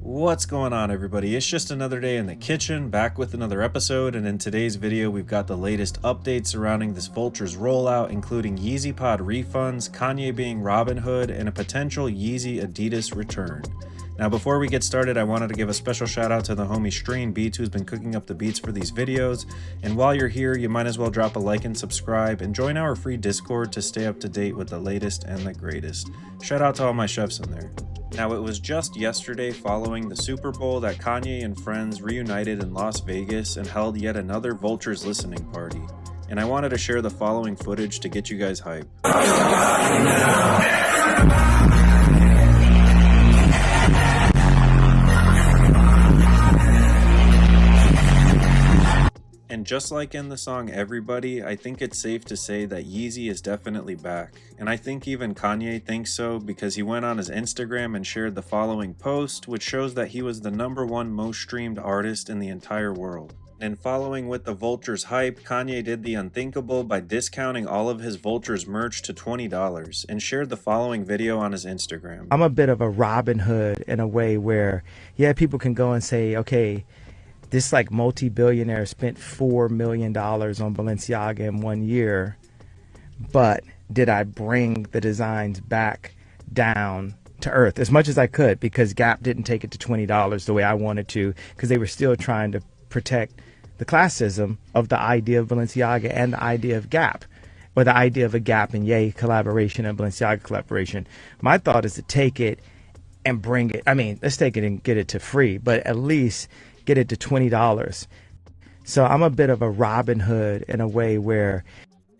What's going on, everybody? It's just another day in the kitchen, back with another episode, and in today's video we've got the latest updates surrounding this Vultures rollout, including Yeezy Pod refunds, Kanye being Robin Hood, and a potential Yeezy Adidas return. Now before we get started, I wanted to give a special shout out to the homie Strain Beats, who's been cooking up the beats for these videos, and while you're here you might as well drop a like and subscribe, and join our free Discord to stay up to date with the latest and the greatest. Shout out to all my chefs in there. Now, it was just yesterday following the Super Bowl that Kanye and friends reunited in Las Vegas and held yet another Vultures listening party. And I wanted to share the following footage to get you guys hyped. And just like in the song Everybody, I think it's safe to say that Yeezy is definitely back. And I think even Kanye thinks so, because he went on his Instagram and shared the following post, which shows that he was the #1 most streamed artist in the entire world. And following with the Vultures hype, Kanye did the unthinkable by discounting all of his Vultures merch to $20 and shared the following video on his Instagram. I'm a bit of a Robin Hood in a way where, yeah, people can go and say, okay, this like multi-billionaire spent $4 million on Balenciaga in 1 year, but did I bring the designs back down to earth as much as I could, because Gap didn't take it to $20 the way I wanted to, because they were still trying to protect the classism of the idea of Balenciaga and the idea of Gap, or the idea of a Gap and Ye collaboration and Balenciaga collaboration. My thought is to take it and bring it, I mean, let's take it and get it to free, but at least get it to $20. So I'm a bit of a Robin Hood in a way where...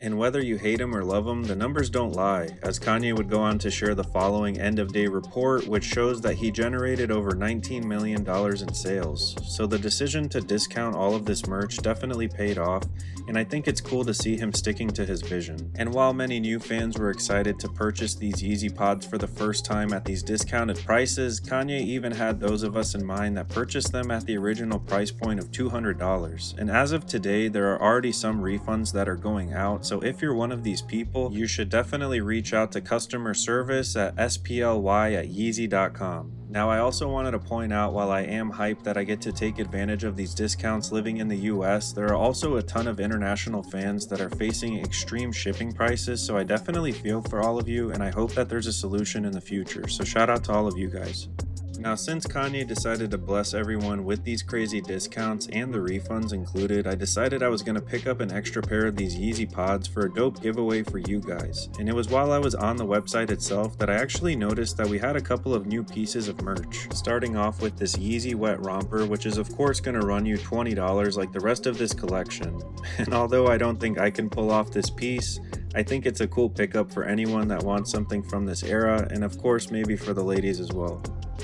And whether you hate him or love him, the numbers don't lie, as Kanye would go on to share the following end-of-day report, which shows that he generated over $19 million in sales. So the decision to discount all of this merch definitely paid off, and I think it's cool to see him sticking to his vision. And while many new fans were excited to purchase these Yeezy Pods for the first time at these discounted prices, Kanye even had those of us in mind that purchased them at the original price point of $200. And as of today, there are already some refunds that are going out, so if you're one of these people, you should definitely reach out to customer service at sply@yeezy.com. Now, I also wanted to point out, while I am hyped that I get to take advantage of these discounts living in the US, there are also a ton of international fans that are facing extreme shipping prices, so I definitely feel for all of you, and I hope that there's a solution in the future, so shout out to all of you guys. Now, since Kanye decided to bless everyone with these crazy discounts and the refunds included, I decided I was going to pick up an extra pair of these Yeezy Pods for a dope giveaway for you guys. And it was while I was on the website itself that I actually noticed that we had a couple of new pieces of merch. Starting off with this Yeezy Wet Romper, which is of course going to run you $20 like the rest of this collection. And although I don't think I can pull off this piece, I think it's a cool pickup for anyone that wants something from this era, and of course maybe for the ladies as well.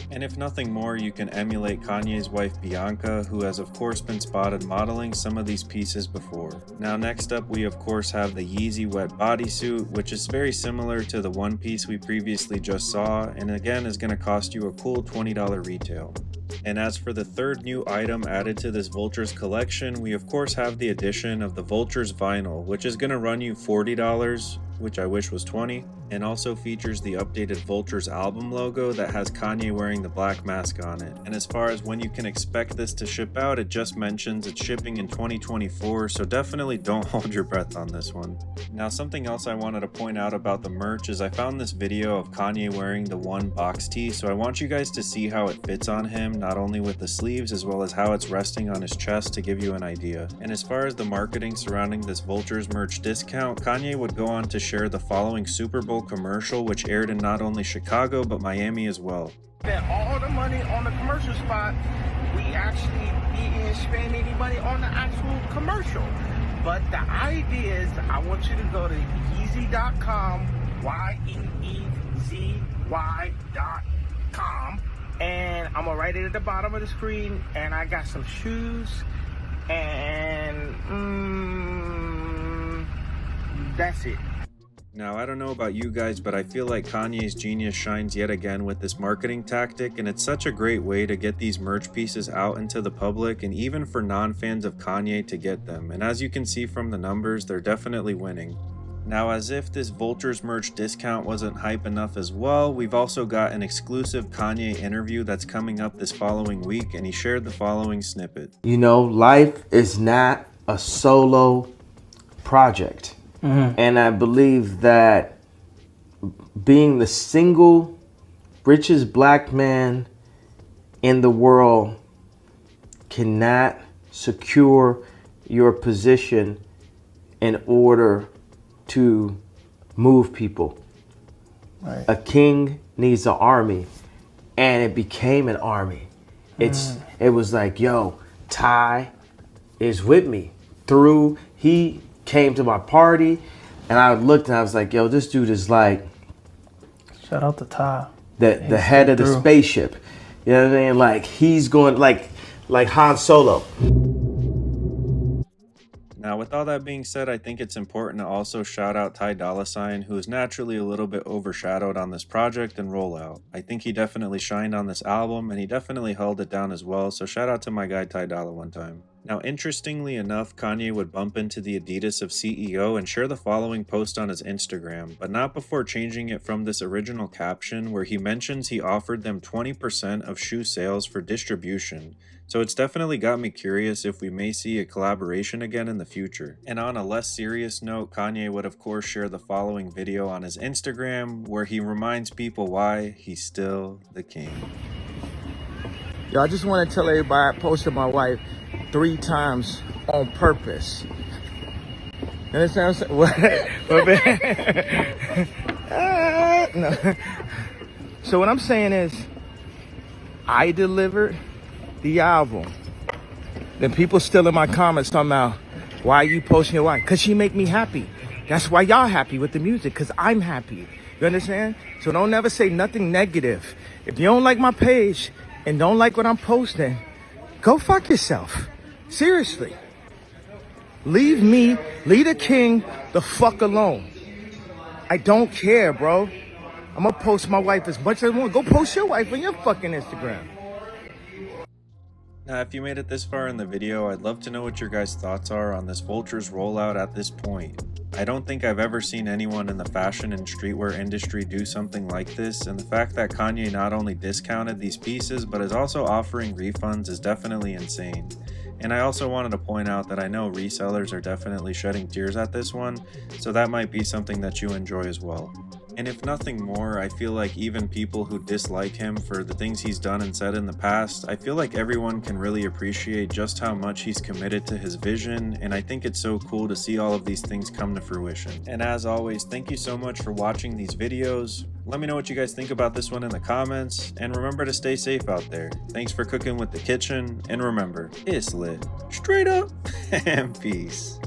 And if nothing more, you can emulate Kanye's wife Bianca, who has of course been spotted modeling some of these pieces before. Now next up, we of course have the Yeezy Wet Bodysuit, which is very similar to the one piece we previously just saw, and again is going to cost you a cool $20 retail. And as for the third new item added to this Vultures collection, we of course have the addition of the Vultures vinyl, which is going to run you $40, which I wish was $20, and also features the updated Vultures album logo that has Kanye wearing the black mask on it. And as far as when you can expect this to ship out, it just mentions it's shipping in 2024, so definitely don't hold your breath on this one. Now, something else I wanted to point out about the merch is I found this video of Kanye wearing the one box tee, so I want you guys to see how it fits on him, not only with the sleeves as well as how it's resting on his chest, to give you an idea. And as far as the marketing surrounding this Vultures merch discount, Kanye would go on to share the following Super Bowl commercial, which aired in not only Chicago but Miami as well. Spent all the money on the commercial spot, we actually didn't spend any money on the actual commercial. But the idea is, I want you to go to Yeezy.com, YEEZY.com, and I'm gonna write it at the bottom of the screen, and I got some shoes, and that's it. Now, I don't know about you guys, but I feel like Kanye's genius shines yet again with this marketing tactic, and it's such a great way to get these merch pieces out into the public, and even for non-fans of Kanye to get them. And as you can see from the numbers, they're definitely winning. Now, as if this Vultures merch discount wasn't hype enough as well, we've also got an exclusive Kanye interview that's coming up this following week, and he shared the following snippet. You know, life is not a solo project. And I believe that being the single richest black man in the world cannot secure your position in order to move people. Right. A king needs an army, and it became an army. It was like, yo, Ty is with me. He came to my party, and I looked and I was like, yo, this dude is like, shout out to Ty, the head of the spaceship. You know what I mean? Like, he's going like Han Solo. Now, with all that being said, I think it's important to also shout out Ty Dolla $ign, who is naturally a little bit overshadowed on this project and rollout. I think he definitely shined on this album, and he definitely held it down as well, so shout out to my guy Ty Dolla one time. Now, interestingly enough, Kanye would bump into the Adidas of CEO and share the following post on his Instagram, but not before changing it from this original caption where he mentions he offered them 20% of shoe sales for distribution. So it's definitely got me curious if we may see a collaboration again in the future. And on a less serious note, Kanye would of course share the following video on his Instagram where he reminds people why he's still the king. Yo, I just want to tell everybody I posted my wife 3 times on purpose. You understand what I'm saying? What? No. So what I'm saying is, I delivered the album. Then people still in my comments talking about, why are you posting your wife? Because she make me happy. That's why y'all happy with the music, because I'm happy. You understand? So don't never say nothing negative. If you don't like my page and don't like what I'm posting, go fuck yourself. Seriously. Leave the king the fuck alone. I don't care, bro. I'm gonna post my wife as much as I want. Go post your wife on your fucking Instagram. Now, if you made it this far in the video, I'd love to know what your guys' thoughts are on this Vultures rollout at this point. I don't think I've ever seen anyone in the fashion and streetwear industry do something like this, and the fact that Kanye not only discounted these pieces, but is also offering refunds is definitely insane. And I also wanted to point out that I know resellers are definitely shedding tears at this one, so that might be something that you enjoy as well. And if nothing more, I feel like even people who dislike him for the things he's done and said in the past, I feel like everyone can really appreciate just how much he's committed to his vision, and I think it's so cool to see all of these things come to fruition. And as always, thank you so much for watching these videos. Let me know what you guys think about this one in the comments, and remember to stay safe out there. Thanks for cooking with the kitchen, and remember, it's lit. Straight up, and peace.